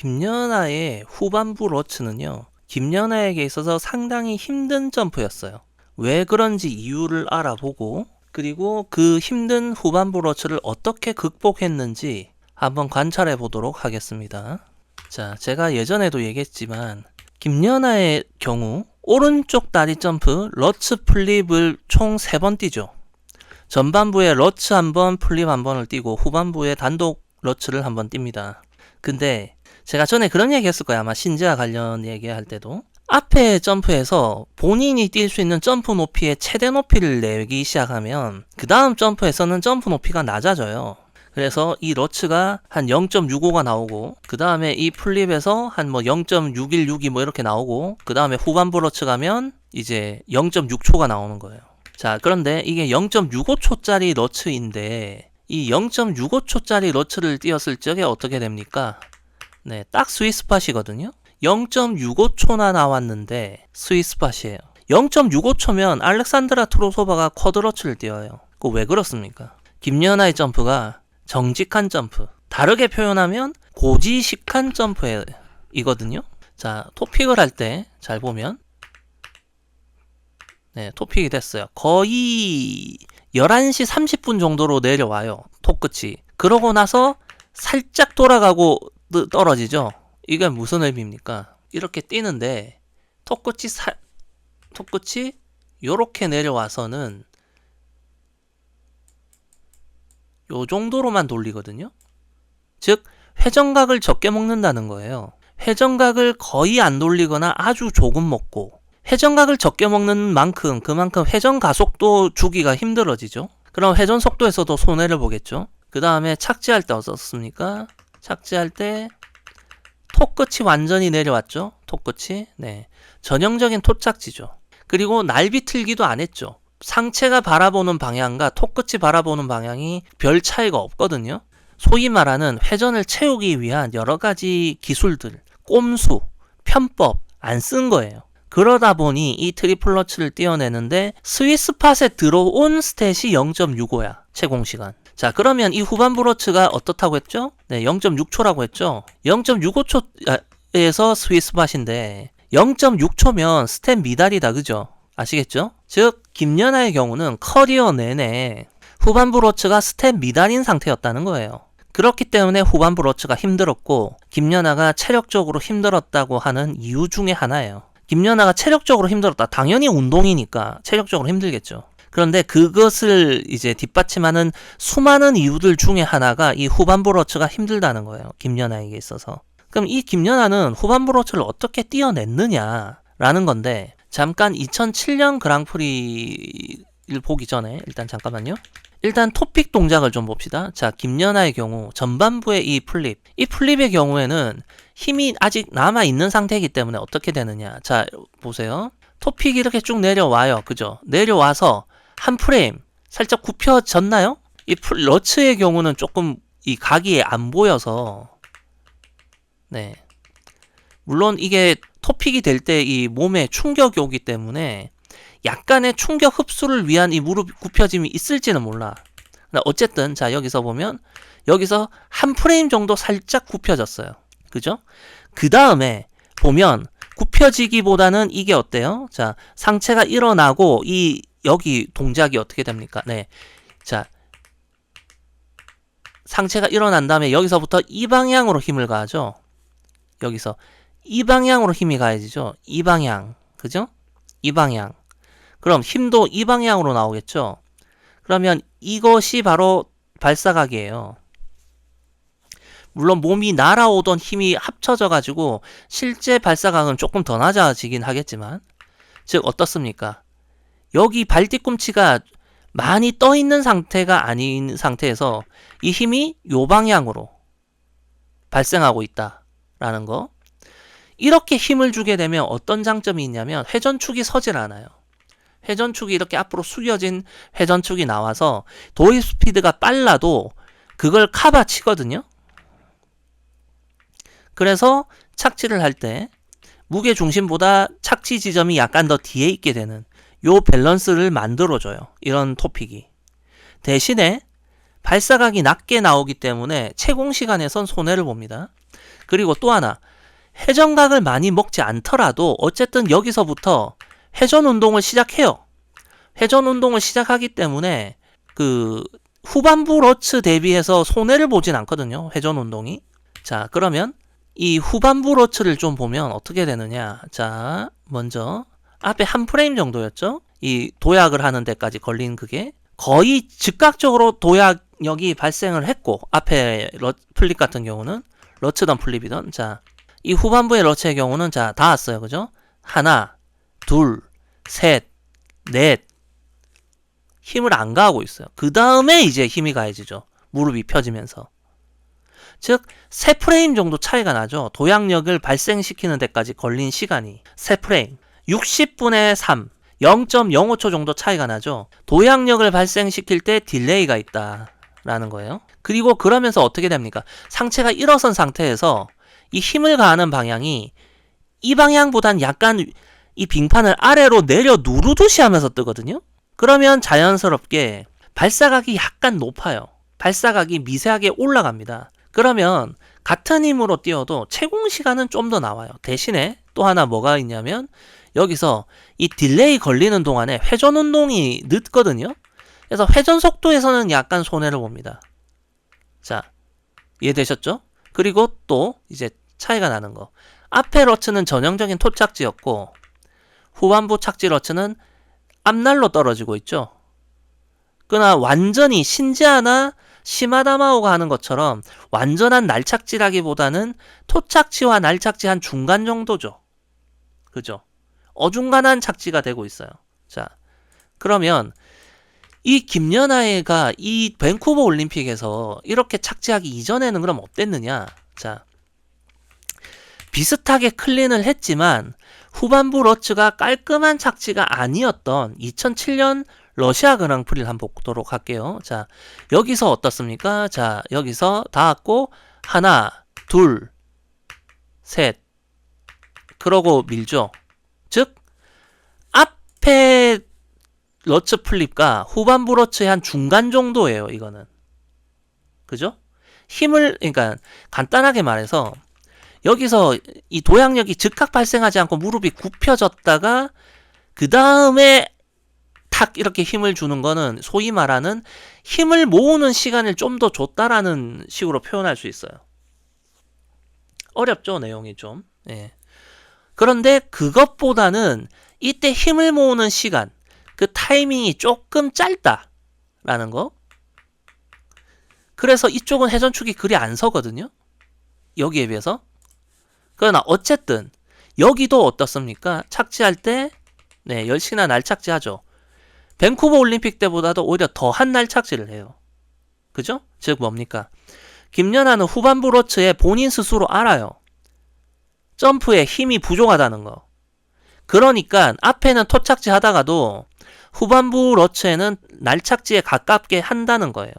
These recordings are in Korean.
김연아의 후반부 러츠는요, 김연아에게 있어서 상당히 힘든 점프였어요. 왜 그런지 이유를 알아보고, 그리고 그 힘든 후반부 러츠를 어떻게 극복했는지 한번 관찰해 보도록 하겠습니다. 자, 제가 예전에도 얘기했지만 김연아의 경우 오른쪽 다리 점프 러츠 플립을 총 3번 뛰죠. 전반부에 러츠 1번, 플립 1번을 뛰고 후반부에 단독 러츠를 1번 띱니다. 근데 제가 전에 그런 얘기 했을 거예요. 아마 신지와 관련 얘기할 때도. 앞에 점프에서 본인이 뛸 수 있는 점프 높이의 최대 높이를 내기 시작하면 그 다음 점프에서는 점프 높이가 낮아져요. 그래서 이 러츠가 한 0.65가 나오고, 그 다음에 이 플립에서 한 뭐 0.612 뭐 이렇게 나오고, 그 다음에 후반부 러츠 가면 이제 0.6초가 나오는 거예요. 자, 그런데 이게 0.65초짜리 러츠인데 이 0.65초짜리 러츠를 띄었을 적에 어떻게 됩니까? 네, 딱 스윗스팟이거든요. 0.65초나 나왔는데 스윗스팟이에요. 0.65초면 알렉산드라 트로소바가 쿼드러츠를 띄어요. 그거 왜 그렇습니까? 김연아의 점프가 정직한 점프, 다르게 표현하면 고지식한 점프이거든요. 자, 토픽을 할 때 잘 보면, 네, 토픽이 됐어요. 거의 11시 30분 정도로 내려와요. 톱 끝이. 그러고 나서 살짝 돌아가고 떨어지죠. 이게 무슨 의미입니까? 이렇게 뛰는데 톱 끝이 요렇게 내려와서는 요 정도로만 돌리거든요. 즉 회전각을 적게 먹는다는 거예요. 회전각을 거의 안 돌리거나 아주 조금 먹고, 회전각을 적게 먹는 만큼 그만큼 회전 가속도 주기가 힘들어지죠. 그럼 회전 속도에서도 손해를 보겠죠. 그 다음에 착지할 때 어떻습니까? 착지할 때 톱 끝이 완전히 내려왔죠. 톱 끝이. 네, 전형적인 토착지죠. 그리고 날비틀기도 안 했죠. 상체가 바라보는 방향과 톱 끝이 바라보는 방향이 별 차이가 없거든요. 소위 말하는 회전을 채우기 위한 여러 가지 기술들, 꼼수, 편법 안 쓴 거예요. 그러다 보니 이 트리플 러츠를 띄어내는데 스윗스팟에 들어온 스탯이 0.65야. 채공시간. 자, 그러면 이 후반부 러츠가 어떻다고 했죠? 네, 0.6초라고 했죠? 0.65초에서 스윗스팟인데 0.6초면 스탯 미달이다. 그죠? 아시겠죠? 즉 김연아의 경우는 커리어 내내 후반부 러츠가 스탯 미달인 상태였다는 거예요. 그렇기 때문에 후반부 러츠가 힘들었고, 김연아가 체력적으로 힘들었다고 하는 이유 중에 하나예요. 김연아가 체력적으로 힘들었다. 당연히 운동이니까 체력적으로 힘들겠죠. 그런데 그것을 이제 뒷받침하는 수많은 이유들 중에 하나가 이 후반부 러츠가 힘들다는 거예요. 김연아에게 있어서. 그럼 이 김연아는 후반부 러츠를 어떻게 띄어냈느냐라는 건데, 잠깐 2007년 그랑프리를 보기 전에 일단 잠깐만요. 일단 토픽 동작을 좀 봅시다. 자, 김연아의 경우 전반부의 이 플립의 경우에는 힘이 아직 남아있는 상태이기 때문에 어떻게 되느냐. 자, 보세요. 토픽이 이렇게 쭉 내려와요. 그죠? 내려와서 한 프레임 살짝 굽혀졌나요? 이 러츠의 경우는 조금 이 각이 안 보여서, 네, 물론 이게 토픽이 될 때 이 몸에 충격이 오기 때문에 약간의 충격 흡수를 위한 이 무릎 굽혀짐이 있을지는 몰라. 어쨌든 자, 여기서 보면 여기서 한 프레임 정도 살짝 굽혀졌어요. 그죠? 그 다음에 보면 굽혀지기보다는 이게 어때요? 자, 상체가 일어나고 이 여기 동작이 어떻게 됩니까? 네, 자, 상체가 일어난 다음에 여기서부터 이 방향으로 힘을 가하죠. 여기서 이 방향으로 힘이 가해지죠. 이 방향. 그죠? 이 방향. 그럼 힘도 이 방향으로 나오겠죠. 그러면 이것이 바로 발사각이에요. 물론 몸이 날아오던 힘이 합쳐져 가지고 실제 발사각은 조금 더 낮아지긴 하겠지만, 즉 어떻습니까? 여기 발 뒤꿈치가 많이 떠 있는 상태가 아닌 상태에서 이 힘이 요 방향으로 발생하고 있다라는 거. 이렇게 힘을 주게 되면 어떤 장점이 있냐면 회전축이 서질 않아요. 회전축이 이렇게 앞으로 숙여진 회전축이 나와서 도입 스피드가 빨라도 그걸 커버치거든요. 그래서 착지를 할 때 무게 중심보다 착지 지점이 약간 더 뒤에 있게 되는 요 밸런스를 만들어줘요. 이런 토픽이. 대신에 발사각이 낮게 나오기 때문에 채공 시간에선 손해를 봅니다. 그리고 또 하나, 회전각을 많이 먹지 않더라도 어쨌든 여기서부터 회전 운동을 시작해요. 회전 운동을 시작하기 때문에 그 후반부 러츠 대비해서 손해를 보진 않거든요. 회전 운동이. 자, 그러면 이 후반부 러츠를 좀 보면 어떻게 되느냐. 자, 먼저 앞에 한 프레임 정도였죠. 이 도약을 하는 데까지 걸린 그게 거의 즉각적으로 도약력이 발생을 했고, 앞에 플립 같은 경우는 러츠던 플립이던, 자, 이 후반부의 러츠의 경우는 자, 다 왔어요. 그죠? 하나, 둘, 셋, 넷. 힘을 안 가하고 있어요. 그 다음에 이제 힘이 가해지죠. 무릎이 펴지면서. 즉, 3프레임 정도 차이가 나죠. 도약력을 발생시키는 데까지 걸린 시간이 3프레임. 60분의 3. 0.05초 정도 차이가 나죠. 도약력을 발생시킬 때 딜레이가 있다라는 거예요. 그리고 그러면서 어떻게 됩니까? 상체가 일어선 상태에서 이 힘을 가하는 방향이 이 방향보단 약간 이 빙판을 아래로 내려 누르듯이 하면서 뜨거든요. 그러면 자연스럽게 발사각이 약간 높아요. 발사각이 미세하게 올라갑니다. 그러면 같은 힘으로 뛰어도 채공 시간은 좀 더 나와요. 대신에 또 하나 뭐가 있냐면 여기서 이 딜레이 걸리는 동안에 회전 운동이 늦거든요. 그래서 회전 속도에서는 약간 손해를 봅니다. 자, 이해되셨죠? 그리고 또 이제 차이가 나는 거. 앞에 러츠는 전형적인 토착지였고 후반부 착지 러츠는 앞날로 떨어지고 있죠. 그러나 완전히 신지아나 시마다마오가 하는 것처럼 완전한 날착지라기보다는 토착지와 날착지 한 중간 정도죠. 그죠? 어중간한 착지가 되고 있어요. 자, 그러면 이 김연아가 이 밴쿠버 올림픽에서 이렇게 착지하기 이전에는 그럼 어땠느냐? 자, 비슷하게 클린을 했지만 후반부 러츠가 깔끔한 착지가 아니었던 2007년 러시아 그랑프리를 한번 보도록 할게요. 자, 여기서 어떻습니까? 자, 여기서 닿았고 하나, 둘, 셋. 그러고 밀죠. 즉 앞에 러츠 플립과 후반부 러츠의 한 중간 정도예요. 이거는. 그죠? 힘을, 그러니까 간단하게 말해서 여기서 이 도약력이 즉각 발생하지 않고 무릎이 굽혀졌다가 그 다음에 탁 이렇게 힘을 주는 거는 소위 말하는 힘을 모으는 시간을 좀 더 줬다라는 식으로 표현할 수 있어요. 어렵죠, 내용이 좀. 예. 그런데 그것보다는 이때 힘을 모으는 시간, 그 타이밍이 조금 짧다라는 거. 그래서 이쪽은 회전축이 그리 안 서거든요. 여기에 비해서. 그러나 어쨌든 여기도 어떻습니까? 착지할 때 네, 역시나 날착지하죠. 밴쿠버 올림픽 때보다도 오히려 더한 날착지를 해요. 그죠? 즉 뭡니까? 김연아는 후반부 러츠에 본인 스스로 알아요. 점프에 힘이 부족하다는 거. 그러니까 앞에는 토착지 하다가도 후반부 러츠에는 날착지에 가깝게 한다는 거예요.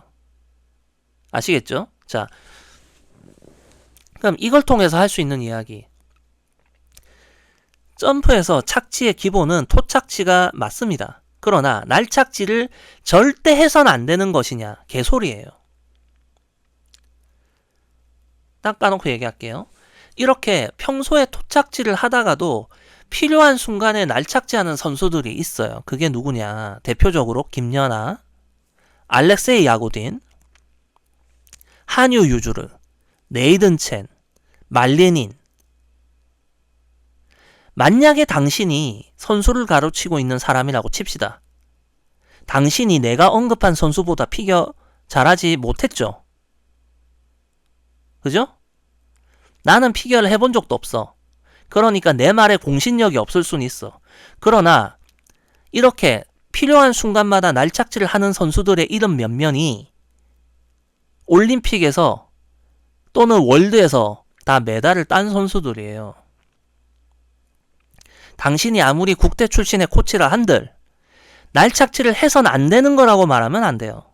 아시겠죠? 자, 그럼 이걸 통해서 할 수 있는 이야기. 점프에서 착지의 기본은 토착지가 맞습니다. 그러나 날착지를 절대 해서는 안 되는 것이냐? 개소리예요. 딱 까놓고 얘기할게요. 이렇게 평소에 토착지를 하다가도 필요한 순간에 날착지하는 선수들이 있어요. 그게 누구냐? 대표적으로 김연아, 알렉세이 야고딘, 한유 유주르, 네이든 첸, 말레닌. 만약에 당신이 선수를 가르치고 있는 사람이라고 칩시다. 당신이 내가 언급한 선수보다 피겨 잘하지 못했죠? 그죠? 나는 피겨를 해본 적도 없어. 그러니까 내 말에 공신력이 없을 수는 있어. 그러나 이렇게 필요한 순간마다 날착지를 하는 선수들의 이름 몇몇이 올림픽에서 또는 월드에서 다 메달을 딴 선수들이에요. 당신이 아무리 국대 출신의 코치라 한들 날착지를 해선 안 되는 거라고 말하면 안 돼요.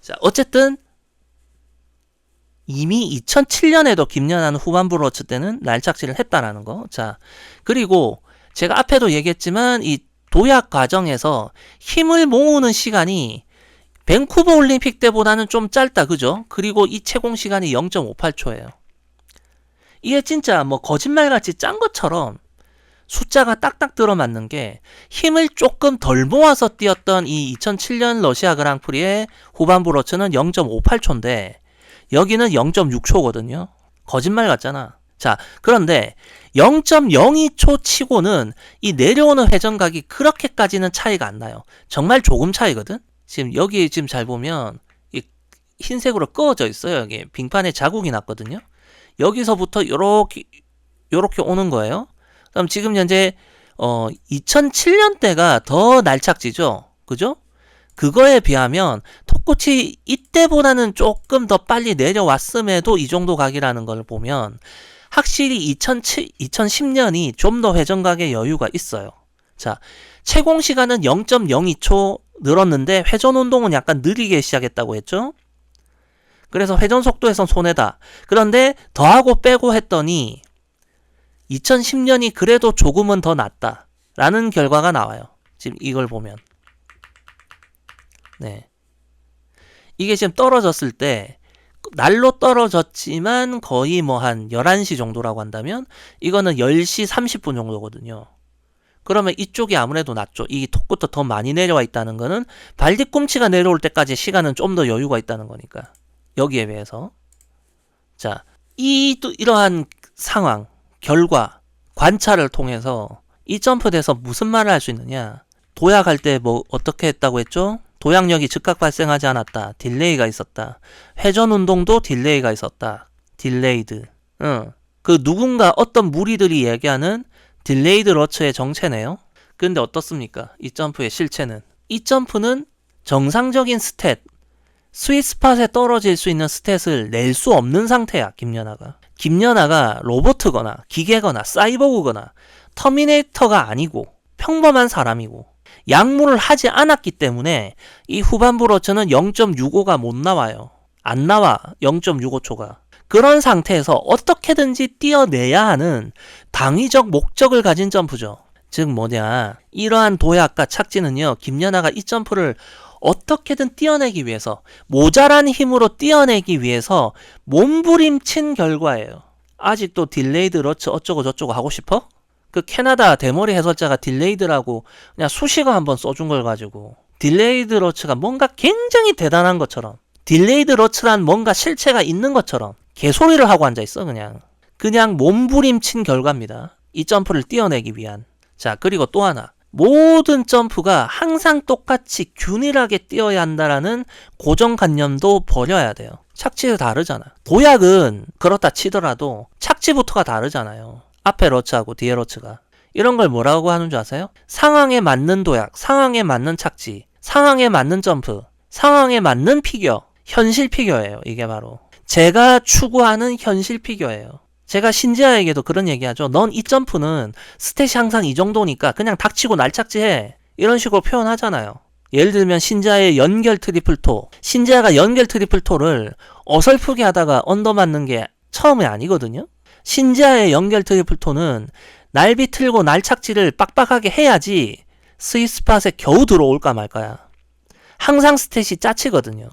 자, 어쨌든 이미 2007년에도 김연아는 후반부 러츠 때는 날착지를 했다라는 거. 자, 그리고 제가 앞에도 얘기했지만 이 도약 과정에서 힘을 모으는 시간이 밴쿠버 올림픽 때보다는 좀 짧다, 그죠? 그리고 이 채공 시간이 0.58초예요. 이게 진짜 뭐 거짓말같이 짠 것처럼 숫자가 딱딱 들어맞는 게 힘을 조금 덜 모아서 뛰었던 이 2007년 러시아 그랑프리의 후반부 러츠는 0.58초인데 여기는 0.6초거든요. 거짓말 같잖아. 자, 그런데 0.02초 치고는 이 내려오는 회전각이 그렇게까지는 차이가 안 나요. 정말 조금 차이거든? 지금 여기 지금 잘 보면 이 흰색으로 그어져 있어요. 여기 빙판에 자국이 났거든요. 여기서부터 요렇게 오는 거예요. 그럼 지금 현재 2007년대가 더 날착지죠. 그죠? 그거에 비하면 톱꽃이 이때보다는 조금 더 빨리 내려왔음에도 이 정도 각이라는 걸 보면 확실히 2010년이 좀 더 회전각의 여유가 있어요. 자, 채공 시간은 0.02초 늘었는데 회전 운동은 약간 느리게 시작했다고 했죠? 그래서 회전 속도에선 손해다. 그런데 더하고 빼고 했더니 2010년이 그래도 조금은 더 낫다 라는 결과가 나와요. 지금 이걸 보면 네, 이게 지금 떨어졌을 때 날로 떨어졌지만 거의 뭐 한 11시 정도라고 한다면 이거는 10시 30분 정도거든요. 그러면 이쪽이 아무래도 낫죠. 이 톱부터 더 많이 내려와 있다는 거는 발뒤꿈치가 내려올 때까지 시간은 좀 더 여유가 있다는 거니까 여기에 비해서. 자, 이러한 상황, 결과, 관찰을 통해서 이 점프대에서 무슨 말을 할 수 있느냐. 도약할 때 뭐 어떻게 했다고 했죠? 도약력이 즉각 발생하지 않았다. 딜레이가 있었다. 회전 운동도 딜레이가 있었다. 딜레이드. 그 누군가 어떤 무리들이 얘기하는 딜레이드 러츠의 정체네요. 근데 어떻습니까? 이 점프의 실체는. 이 점프는 정상적인 스탯, 스윗스팟에 떨어질 수 있는 스탯을 낼 수 없는 상태야, 김연아가. 김연아가 로봇거나 기계거나 사이보그거나 터미네이터가 아니고 평범한 사람이고 약물을 하지 않았기 때문에 이 후반부 러츠는 0.65가 못 나와요. 안 나와, 0.65초가. 그런 상태에서 어떻게든지 뛰어내야 하는 당위적 목적을 가진 점프죠. 즉 뭐냐, 이러한 도약과 착지는요, 김연아가 이 점프를 어떻게든 뛰어내기 위해서, 모자란 힘으로 뛰어내기 위해서 몸부림친 결과예요. 아직도 딜레이드 러츠 어쩌고 저쩌고 하고 싶어? 그 캐나다 대머리 해설자가 딜레이드라고 그냥 수식어 한번 써준 걸 가지고 딜레이드 러츠가 뭔가 굉장히 대단한 것처럼, 딜레이드 러츠란 뭔가 실체가 있는 것처럼 개소리를 하고 앉아있어. 그냥 몸부림친 결과입니다. 이 점프를 뛰어내기 위한. 자, 그리고 또 하나, 모든 점프가 항상 똑같이 균일하게 뛰어야 한다라는 고정관념도 버려야 돼요. 착지가 다르잖아. 도약은 그렇다 치더라도 착지부터가 다르잖아요. 앞에 러츠하고 뒤에 러츠가. 이런 걸 뭐라고 하는 줄 아세요? 상황에 맞는 도약, 상황에 맞는 착지, 상황에 맞는 점프, 상황에 맞는 피겨, 현실 피겨예요. 이게 바로 제가 추구하는 현실 피겨예요. 제가 신지아에게도 그런 얘기하죠. 넌 이 점프는 스탯이 항상 이 정도니까 그냥 닥치고 날착지해. 이런 식으로 표현하잖아요. 예를 들면 신지아의 연결 트리플토. 신지아가 연결 트리플토를 어설프게 하다가 언더 맞는 게 처음이 아니거든요. 신지아의 연결 트리플토는 날 비틀고 날착지를 빡빡하게 해야지 스윗스팟에 겨우 들어올까 말까야. 항상 스탯이 짜치거든요.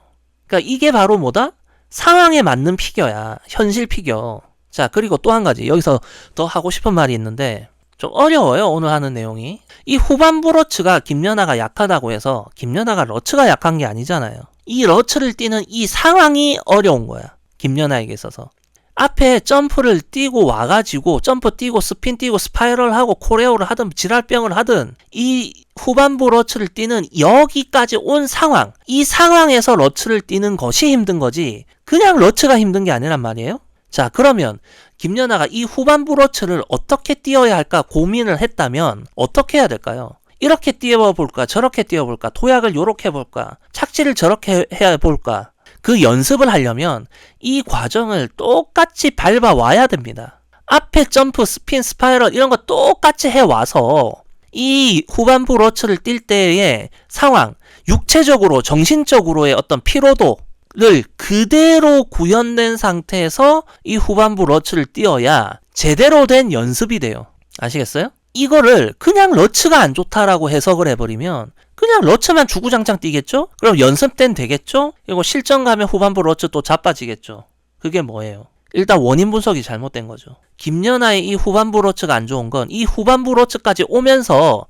그러니까 이게 바로 뭐다? 상황에 맞는 피겨야. 현실 피겨. 자, 그리고 또 한 가지. 여기서 더 하고 싶은 말이 있는데 좀 어려워요, 오늘 하는 내용이. 이 후반부 러츠가 김연아가 약하다고 해서 김연아가 러츠가 약한 게 아니잖아요. 이 러츠를 뛰는 이 상황이 어려운 거야, 김연아에게 있어서. 앞에 점프를 뛰고 와가지고 점프 뛰고 스핀 뛰고 스파이럴 하고 코레오를 하든 지랄병을 하든 이 후반부 러츠를 뛰는 여기까지 온 상황, 이 상황에서 러츠를 뛰는 것이 힘든 거지 그냥 러츠가 힘든 게 아니란 말이에요. 자, 그러면 김연아가 이 후반부 러츠를 어떻게 뛰어야 할까 고민을 했다면 어떻게 해야 될까요? 이렇게 뛰어볼까, 저렇게 뛰어볼까, 도약을 요렇게 해볼까, 착지를 저렇게 해볼까. 그 연습을 하려면 이 과정을 똑같이 밟아와야 됩니다. 앞에 점프, 스핀, 스파이럴 이런 거 똑같이 해와서 이 후반부 러츠를 뛸 때의 상황, 육체적으로, 정신적으로의 어떤 피로도를 그대로 구현된 상태에서 이 후반부 러츠를 뛰어야 제대로 된 연습이 돼요. 아시겠어요? 이거를 그냥 러츠가 안 좋다라고 해석을 해버리면 그냥 러츠만 주구장창 뛰겠죠? 그럼 연습 땐 되겠죠? 이거 실전 가면 후반부 러츠 또 자빠지겠죠? 그게 뭐예요? 일단 원인 분석이 잘못된 거죠. 김연아의 이 후반부 러츠가 안 좋은 건 이 후반부 러츠까지 오면서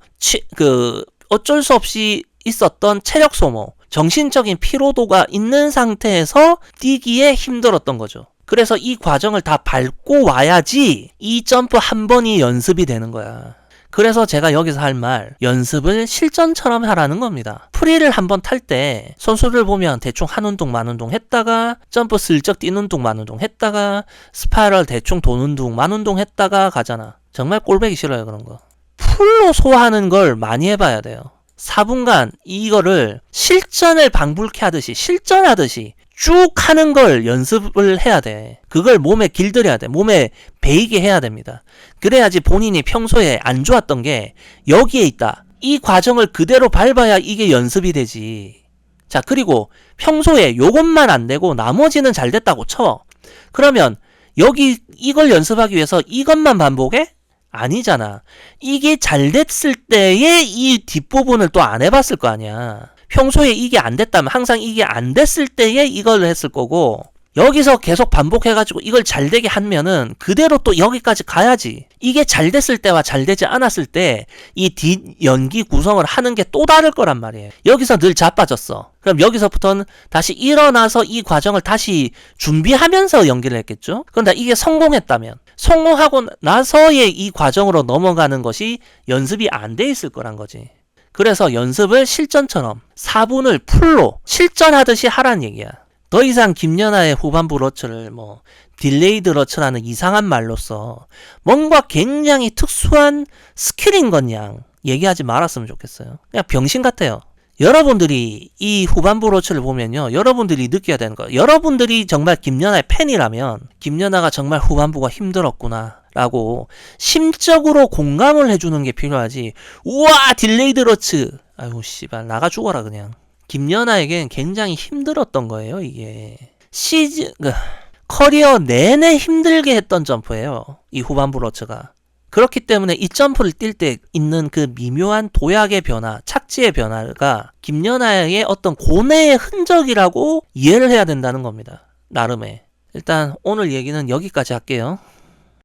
어쩔 수 없이 있었던 체력 소모, 정신적인 피로도가 있는 상태에서 뛰기에 힘들었던 거죠. 그래서 이 과정을 다 밟고 와야지 이 점프 한 번이 연습이 되는 거야. 그래서 제가 여기서 할 말, 연습을 실전처럼 하라는 겁니다. 프리를 한번 탈 때 선수들 보면 대충 한 운동 만 운동 했다가 점프 슬쩍 뛰는 운동 만 운동 했다가 스파이럴 대충 도는 운동 만 운동 했다가 가잖아. 정말 꼴보기 싫어요 그런 거. 풀로 소화하는 걸 많이 해봐야 돼요. 4분간 이거를 실전을 방불케 하듯이 실전하듯이 쭉 하는 걸 연습을 해야 돼. 그걸 몸에 길들여야 돼. 몸에 배이게 해야 됩니다. 그래야지 본인이 평소에 안 좋았던 게 여기에 있다. 이 과정을 그대로 밟아야 이게 연습이 되지. 자, 그리고 평소에 요것만 안 되고 나머지는 잘 됐다고 쳐. 그러면 여기 이걸 연습하기 위해서 이것만 반복해? 아니잖아. 이게 잘 됐을 때의 이 뒷부분을 또 안 해봤을 거 아니야. 평소에 이게 안 됐다면 항상 이게 안 됐을 때에 이걸 했을 거고 여기서 계속 반복해가지고 이걸 잘 되게 하면은 그대로 또 여기까지 가야지. 이게 잘 됐을 때와 잘 되지 않았을 때 이 뒷 연기 구성을 하는 게 또 다를 거란 말이에요. 여기서 늘 자빠졌어. 그럼 여기서부터는 다시 일어나서 이 과정을 다시 준비하면서 연기를 했겠죠. 그런데 이게 성공했다면 성공하고 나서의 이 과정으로 넘어가는 것이 연습이 안 돼 있을 거란 거지. 그래서 연습을 실전처럼 4분을 풀로 실전하듯이 하란 얘기야. 더 이상 김연아의 후반부 러츠를 딜레이드 러츠라는 이상한 말로써 뭔가 굉장히 특수한 스킬인 것 양 얘기하지 말았으면 좋겠어요. 그냥 병신 같아요. 여러분들이 이 후반부 러츠를 보면요. 여러분들이 느껴야 되는 거예요. 여러분들이 정말 김연아의 팬이라면 김연아가 정말 후반부가 힘들었구나 라고 심적으로 공감을 해주는 게 필요하지. 우와 딜레이드 러츠 아이고 씨발 나가 죽어라 그냥. 김연아에겐 굉장히 힘들었던 거예요 이게. 커리어 내내 힘들게 했던 점프예요 이 후반부 러츠가. 그렇기 때문에 이 점프를 뛸 때 있는 그 미묘한 도약의 변화, 착지의 변화가 김연아의 어떤 고뇌의 흔적이라고 이해를 해야 된다는 겁니다. 나름의. 일단 오늘 얘기는 여기까지 할게요.